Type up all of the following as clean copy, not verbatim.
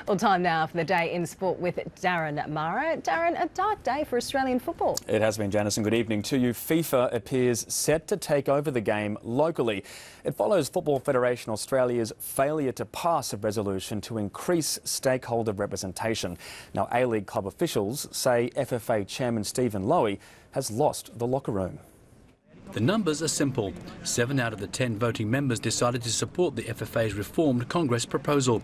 Well, time now for the day in sport with Darren Mara. Darren, a dark day for Australian football. It has been, Janice, and good evening to you. FIFA appears set to take over the game locally. It follows Football Federation Australia's failure to pass a resolution to increase stakeholder representation. Now, A-League club officials say FFA Chairman Stephen Lowy has lost the locker room. The numbers are simple. 7 out of the 10 voting members decided to support the FFA's reformed Congress proposal.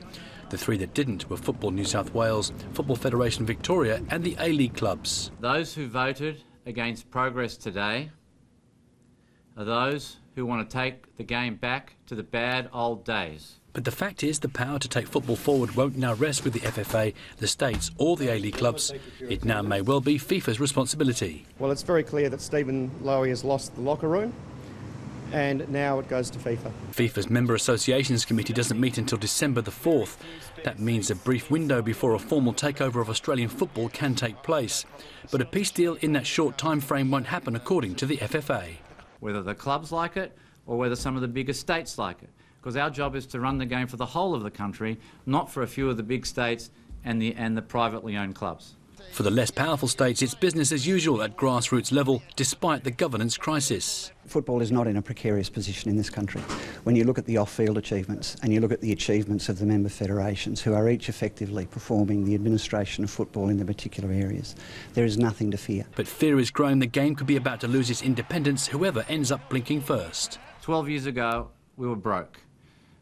The 3 that didn't were Football New South Wales, Football Federation Victoria and the A-League clubs. Those who voted against progress today are those who want to take the game back to the bad old days. But the fact is the power to take football forward won't now rest with the FFA, the states or the A-League clubs. It now may well be FIFA's responsibility. Well, it's very clear that Stephen Lowy has lost the locker room and now it goes to FIFA. FIFA's Member Associations Committee doesn't meet until December the 4th. That means a brief window before a formal takeover of Australian football can take place. But a peace deal in that short time frame won't happen according to the FFA. Whether the clubs like it or whether some of the bigger states like it. Because our job is to run the game for the whole of the country, not for a few of the big states and the privately owned clubs. For the less powerful states, it's business as usual at grassroots level, despite the governance crisis. Football is not in a precarious position in this country. When you look at the off-field achievements and you look at the achievements of the member federations, who are each effectively performing the administration of football in their particular areas, there is nothing to fear. But fear is growing the game could be about to lose its independence, whoever ends up blinking first. 12 years ago, we were broke.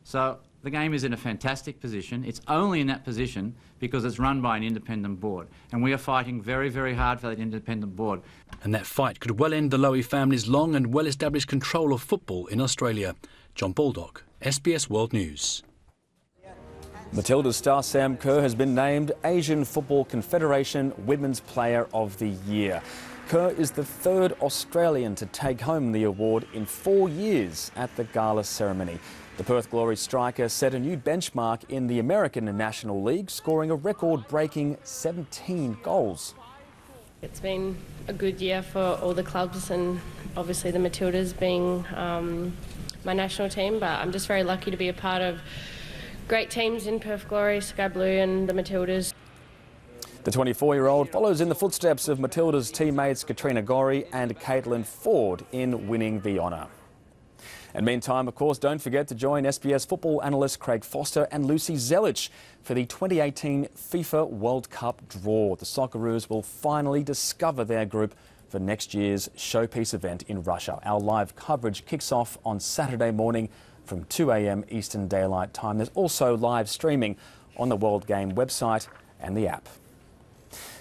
So the game is in a fantastic position. It's only in that position because it's run by an independent board. And we are fighting very, very hard for that independent board. And that fight could well end the Lowy family's long and well-established control of football in Australia. John Baldock, SBS World News. Matilda's star Sam Kerr has been named Asian Football Confederation Women's Player of the Year. Kerr is the 3rd Australian to take home the award in 4 years at the gala ceremony. The Perth Glory striker set a new benchmark in the American National League, scoring a record-breaking 17 goals. It's been a good year for all the clubs and obviously the Matildas being my national team, but I'm just very lucky to be a part of great teams in Perth Glory, Sky Blue and the Matildas. The 24-year-old follows in the footsteps of Matilda's teammates Katrina Gorry and Caitlin Ford in winning the honour. And meantime, of course, don't forget to join SBS football analyst Craig Foster and Lucy Zelich for the 2018 FIFA World Cup draw. The Socceroos will finally discover their group for next year's showpiece event in Russia. Our live coverage kicks off on Saturday morning from 2 a.m. Eastern Daylight Time. There's also live streaming on the World Game website and the app.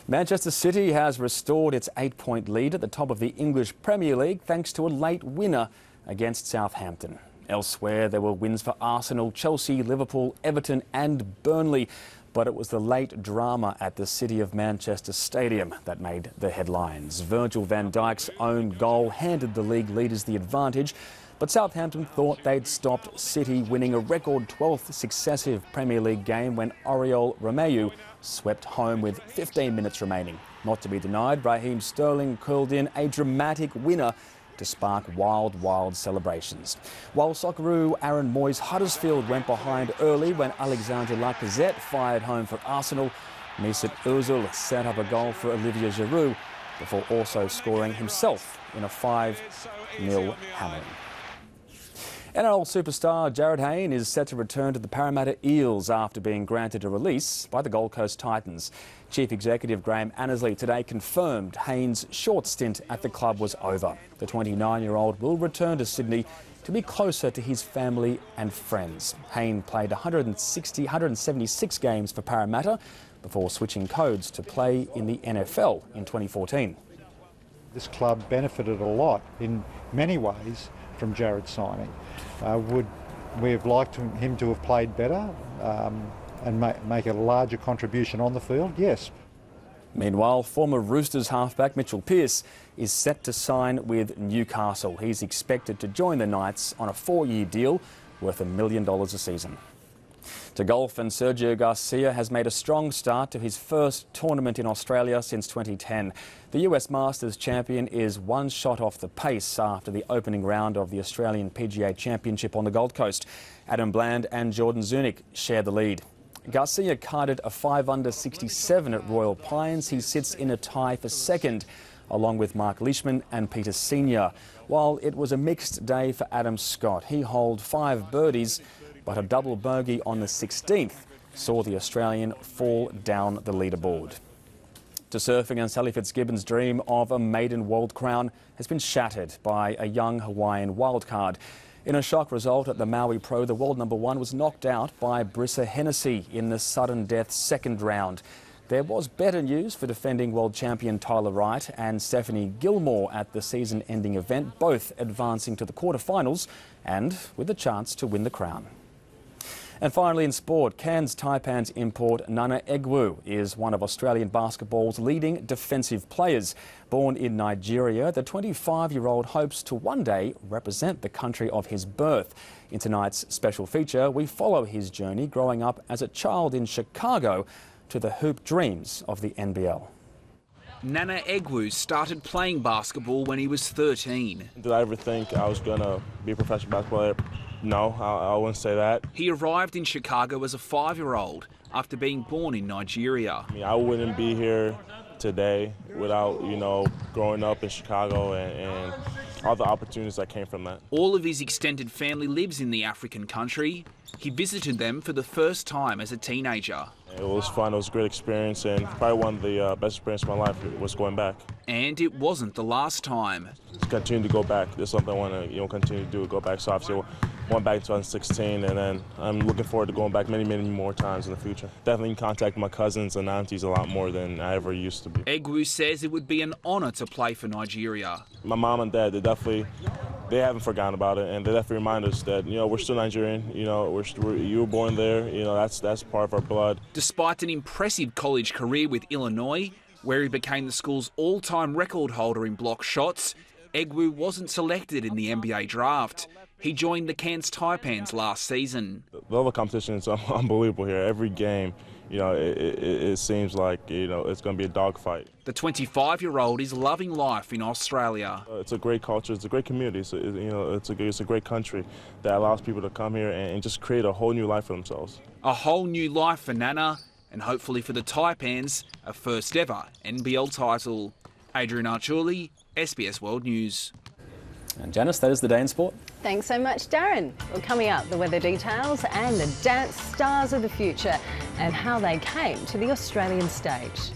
Manchester City has restored its 8-point lead at the top of the English Premier League thanks to a late winner against Southampton. Elsewhere, there were wins for Arsenal, Chelsea, Liverpool, Everton and Burnley. But it was the late drama at the City of Manchester Stadium that made the headlines. Virgil van Dijk's own goal handed the league leaders the advantage, but Southampton thought they'd stopped City winning a record 12th successive Premier League game when Oriol Romeu swept home with 15 minutes remaining. Not to be denied, Raheem Sterling curled in a dramatic winner to spark wild celebrations. While Socceroo Aaron Moyes Huddersfield went behind early when Alexandre Lacazette fired home for Arsenal, Mesut Ozil set up a goal for Olivier Giroud before also scoring himself in a 5-0 hammering. NRL superstar Jarryd Hayne is set to return to the Parramatta Eels after being granted a release by the Gold Coast Titans. Chief Executive Graham Annesley today confirmed Hayne's short stint at the club was over. The 29-year-old will return to Sydney to be closer to his family and friends. Hayne played 176 games for Parramatta before switching codes to play in the NFL in 2014. This club benefited a lot in many ways from Jarryd's signing. Would we have liked him to have played better and make a larger contribution on the field? Yes. Meanwhile, former Roosters halfback Mitchell Pearce is set to sign with Newcastle. He's expected to join the Knights on a 4-year deal worth $1 million a season. To golf, and Sergio Garcia has made a strong start to his first tournament in Australia since 2010. The US Masters champion is one shot off the pace after the opening round of the Australian PGA Championship on the Gold Coast. Adam Bland and Jordan Zunic share the lead. Garcia carded a 5-under 67 at Royal Pines. He sits in a tie for second, along with Mark Leishman and Peter Senior. While it was a mixed day for Adam Scott, he holed 5 birdies, but a double bogey on the 16th saw the Australian fall down the leaderboard. To surfing, and Sally Fitzgibbon's dream of a maiden world crown has been shattered by a young Hawaiian wildcard. In a shock result at the Maui Pro, the world number 1 was knocked out by Brissa Hennessy in the sudden death second round. There was better news for defending world champion Tyler Wright and Stephanie Gilmore at the season-ending event, both advancing to the quarterfinals and with a chance to win the crown. And finally in sport, Cairns Taipans import Nana Egwu is one of Australian basketball's leading defensive players. Born in Nigeria, the 25-year-old hopes to one day represent the country of his birth. In tonight's special feature, we follow his journey growing up as a child in Chicago to the hoop dreams of the NBL. Nana Egwu started playing basketball when he was 13. Did I ever think I was going to be a professional basketball player? No, I wouldn't say that. He arrived in Chicago as a 5-year-old after being born in Nigeria. I wouldn't be here today without, growing up in Chicago and all the opportunities that came from that. All of his extended family lives in the African country. He visited them for the first time as a teenager. It was fun, it was a great experience, and probably one of the best experiences of my life was going back. And it wasn't the last time. Just continue to go back. There's something I want to continue to do, go back. So obviously I went back in 2016, and then I'm looking forward to going back many, many more times in the future. Definitely in contact with my cousins and aunties a lot more than I ever used to be. Egwu says it would be an honour to play for Nigeria. My mom and dad, they haven't forgotten about it, and they definitely remind us that, we're still Nigerian, you were born there, that's part of our blood. Despite an impressive college career with Illinois, where he became the school's all-time record holder in block shots, Egwu wasn't selected in the NBA draft. He joined the Cairns Taipans last season. The level of competition is unbelievable here. Every game, it seems like, it's going to be a dogfight. The 25-year-old is loving life in Australia. It's a great culture, it's a great community, it's a great country that allows people to come here and just create a whole new life for themselves. A whole new life for Nana, and hopefully for the Taipans, a first ever NBL title. Adrian Archuli, SBS World News. And Janice, that is the day in sport. Thanks so much, Darren. Well, coming up, the weather details and the dance stars of the future and how they came to the Australian stage.